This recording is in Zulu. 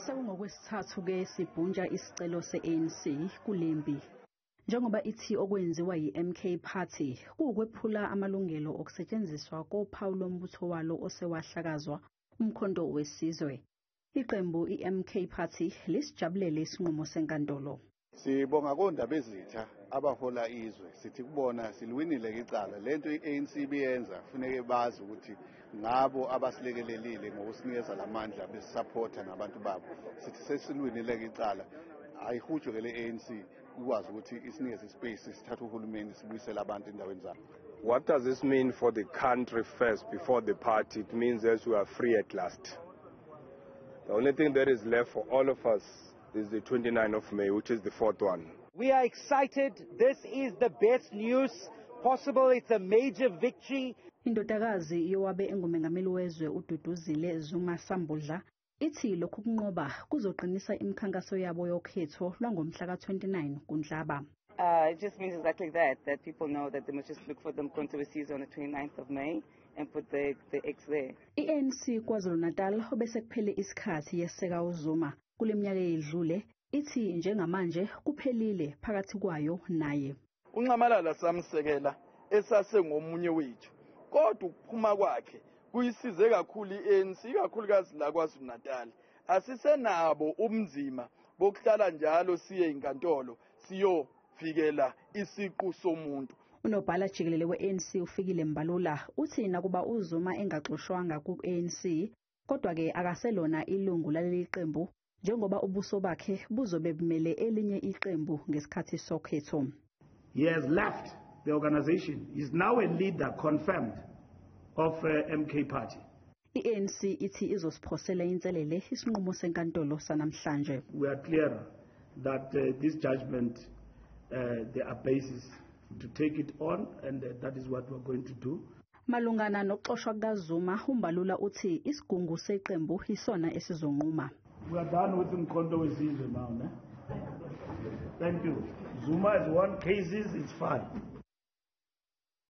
Sekungokwesithathu-ke sibhunja isicelo se-ANC kulempi. Njengoba ithi okwenziwa yi-MK Party kuwukwephula amalungelo okusetshenziswa kophawu lombutho walo osewahlakazwa umkhonto wesizwe. Iqembu i-MK Party lisijabulele isinqumo senkantolo. Sibonga kondaba ezitha abahola izwe sithi kubona silwinile icala lento i-ANC ibiyenza kufanele bazi ukuthi ngabo abasilekelelile ngokusinikeza lamandla besupporta nabantu babo. Sithi sesilwinile icala ayihujwe le-ANC ikwazi ukuthi isinikeze ispace sithathe uhulumeni sibuyisele abantu endaweni zabo. What does this mean for the country first before the party? It means that we are free at last. The only thing that is left for all of us is the 29th of May, which is the fourth one. We are excited. This is the best news possible. It's a major victory. Indodakazi yowabe engumengameli wezwe uDuduzile Zuma Sambudla ithi lokhu kunqoba kuzoqinisa imikhankaso yabo yokhetho lwangomhla ka-29 kuNhlaba. It just means exactly that people know that they must just look for the Mkhonto wesizwe on the 29th of May and put the X there. I-ANC KwaZulu-Natal obese kuphele isikhathi yeseka uZuma kule minyaka edlule ithi njengamanje kuphelile phakathi kwayo naye. Unxamalala samsekela esasengomunye wethu kodwa ukuphuma kwakhe kuyisize kakhulu i-ANC ikakhulukazi la KwaZulu-Natal. Asisenabo umzima bokuhlala njalo siye enkantolo siyovikela isiqu somuntu. Unobhala jikelele we-ANC uFikile Mbalula uthi nakuba uZuma engaxoshwanga ku-ANC kodwa-ke akaselona ilungu laleli qembu njengoba ubuso bakhe buzobe bumele elinye iqembu ngesikhathi sokhetho. He has left the organization. He is now a leader confirmed of MK Party. I-ANC ithi izosiphosela inselele isinqumo senkantolo sanamhlanje. We are clear that this judgment there are basis to take it on and that is what we are going to do. Malungana nokuxoshwa kukaZuma uMbalula uthi isigungu seqembu isona esizonquma. We are done with Mkhonto wesizwe now, ne? Thank you. Zuma has won cases, it's fine.